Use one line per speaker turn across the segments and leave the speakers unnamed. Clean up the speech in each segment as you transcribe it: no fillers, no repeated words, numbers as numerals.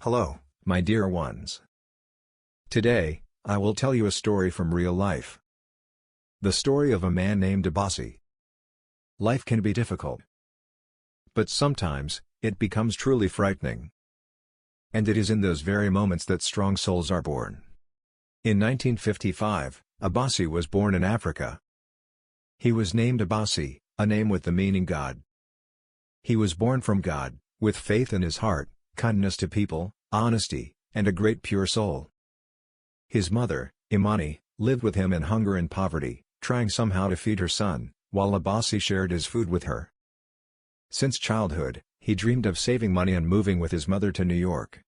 Hello, my dear ones. Today, I will tell you a story from real life. The story of a man named Abasi. Life can be difficult, but sometimes, it becomes truly frightening. And it is in those very moments that strong souls are born. In 1955, Abasi was born in Africa. He was named Abasi, a name with the meaning God. He was born from God, with faith in his heart, kindness to people, honesty, and a great pure soul. His mother, Imani, lived with him in hunger and poverty, trying somehow to feed her son, while Abasi shared his food with her. Since childhood, he dreamed of saving money and moving with his mother to New York.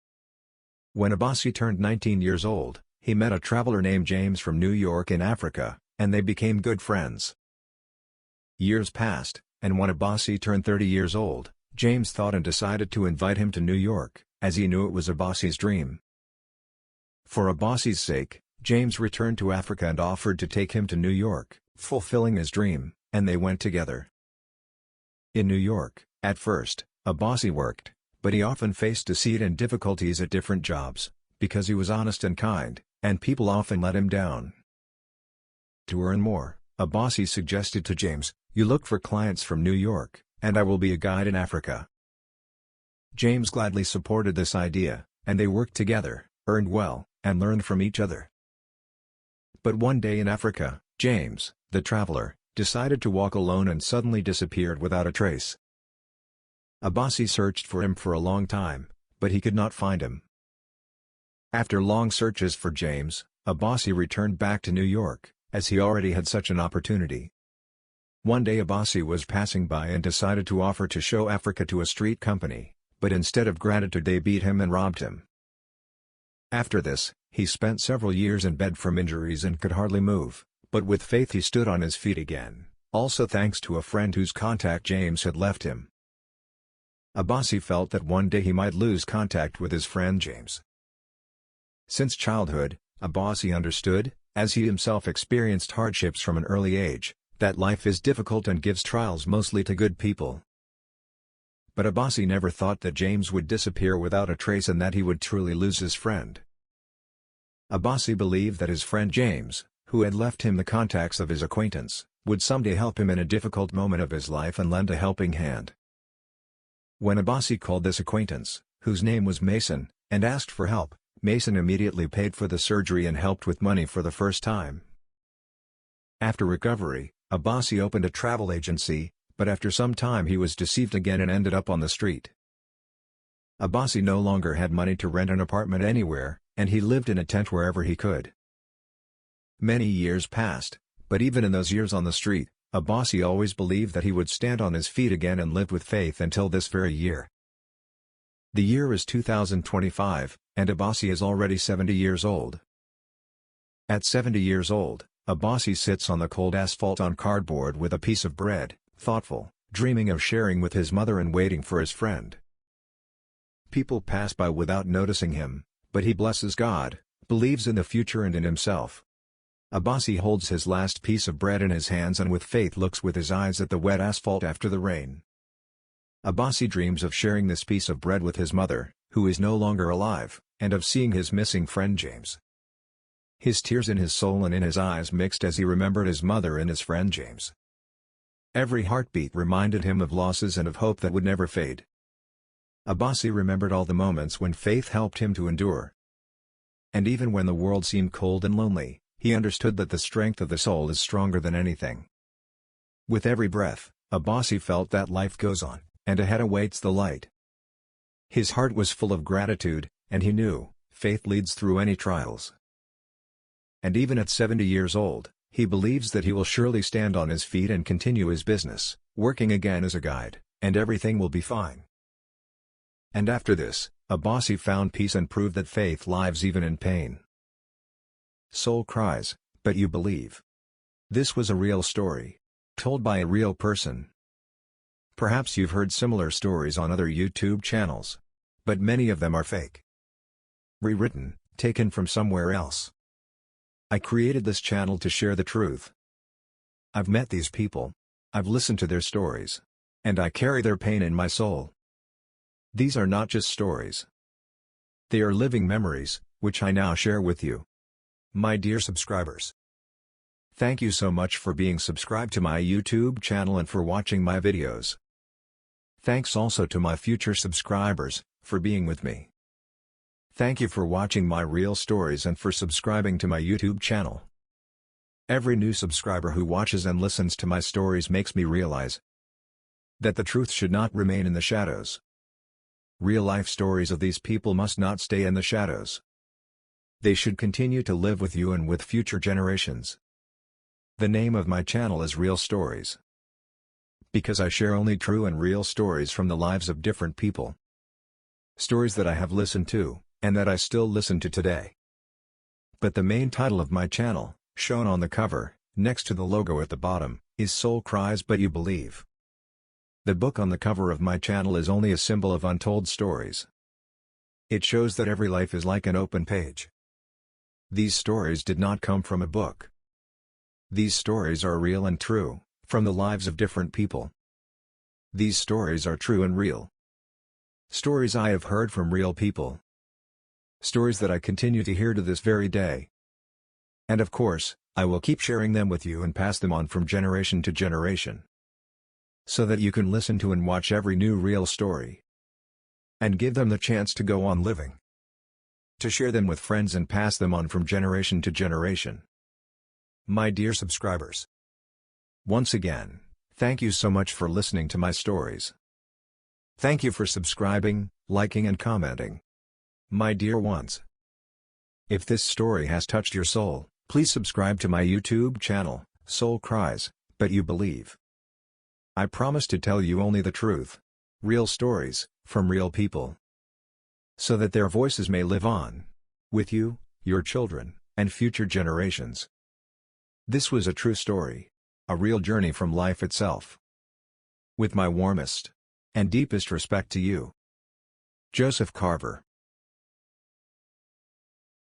When Abasi turned 19 years old, he met a traveler named James from New York in Africa, and they became good friends. Years passed, and when Abasi turned 30 years old, James thought and decided to invite him to New York, as he knew it was Abasi's dream. For Abasi's sake, James returned to Africa and offered to take him to New York, fulfilling his dream, and they went together. In New York, at first, Abasi worked, but he often faced deceit and difficulties at different jobs, because he was honest and kind, and people often let him down. To earn more, Abasi suggested to James, "You look for clients from New York, and I will be a guide in Africa." James gladly supported this idea, and they worked together, earned well, and learned from each other. But one day in Africa, James, the traveler, decided to walk alone and suddenly disappeared without a trace. Abasi searched for him for a long time, but he could not find him. After long searches for James, Abasi returned back to New York, as he already had such an opportunity. One day Abasi was passing by and decided to offer to show Africa to a street company, but instead of gratitude they beat him and robbed him. After this, he spent several years in bed from injuries and could hardly move, but with faith he stood on his feet again, also thanks to a friend whose contact James had left him. Abasi felt that one day he might lose contact with his friend James. Since childhood, Abasi understood, as he himself experienced hardships from an early age, that life is difficult and gives trials mostly to good people. But Abasi never thought that James would disappear without a trace and that he would truly lose his friend. Abasi believed that his friend James, who had left him the contacts of his acquaintance, would someday help him in a difficult moment of his life and lend a helping hand. When Abasi called this acquaintance, whose name was Mason, and asked for help, Mason immediately paid for the surgery and helped with money for the first time. After recovery, Abasi opened a travel agency, but after some time he was deceived again and ended up on the street. Abasi no longer had money to rent an apartment anywhere, and he lived in a tent wherever he could. Many years passed, but even in those years on the street, Abasi always believed that he would stand on his feet again and lived with faith until this very year. The year is 2025, and Abasi is already 70 years old. At 70 years old, Abasi sits on the cold asphalt on cardboard with a piece of bread, thoughtful, dreaming of sharing with his mother and waiting for his friend. People pass by without noticing him, but he blesses God, believes in the future and in himself. Abasi holds his last piece of bread in his hands and with faith looks with his eyes at the wet asphalt after the rain. Abasi dreams of sharing this piece of bread with his mother, who is no longer alive, and of seeing his missing friend James. His tears in his soul and in his eyes mixed as he remembered his mother and his friend James. Every heartbeat reminded him of losses and of hope that would never fade. Abasi remembered all the moments when faith helped him to endure. And even when the world seemed cold and lonely, he understood that the strength of the soul is stronger than anything. With every breath, Abasi felt that life goes on, and ahead awaits the light. His heart was full of gratitude, and he knew, faith leads through any trials. And even at 70 years old, he believes that he will surely stand on his feet and continue his business, working again as a guide, and everything will be fine. And after this, Abasi found peace and proved that faith lives even in pain. Soul cries, but you believe. This was a real story, told by a real person. Perhaps you've heard similar stories on other YouTube channels, but many of them are fake. Rewritten, taken from somewhere else. I created this channel to share the truth. I've met these people. I've listened to their stories. And I carry their pain in my soul. These are not just stories. They are living memories, which I now share with you. My dear subscribers, thank you so much for being subscribed to my YouTube channel and for watching my videos. Thanks also to my future subscribers, for being with me. Thank you for watching my real stories and for subscribing to my YouTube channel. Every new subscriber who watches and listens to my stories makes me realize that the truth should not remain in the shadows. Real-life stories of these people must not stay in the shadows. They should continue to live with you and with future generations. The name of my channel is Real Stories, because I share only true and real stories from the lives of different people. Stories that I have listened to, and that I still listen to today. But the main title of my channel, shown on the cover, next to the logo at the bottom, is Soul Cries But You Believe. The book on the cover of my channel is only a symbol of untold stories. It shows that every life is like an open page. These stories did not come from a book. These stories are real and true, from the lives of different people. These stories are true and real. Stories I have heard from real people. Stories that I continue to hear to this very day. And of course, I will keep sharing them with you and pass them on from generation to generation, so that you can listen to and watch every new real story, and give them the chance to go on living, to share them with friends and pass them on from generation to generation. My dear subscribers, once again, thank you so much for listening to my stories. Thank you for subscribing, liking and commenting. My dear ones, if this story has touched your soul, please subscribe to my YouTube channel, Soul Cries But You Believe. I promise to tell you only the truth, real stories, from real people, so that their voices may live on, with you, your children, and future generations. This was a true story, a real journey from life itself. With my warmest and deepest respect to you, Joseph Carver.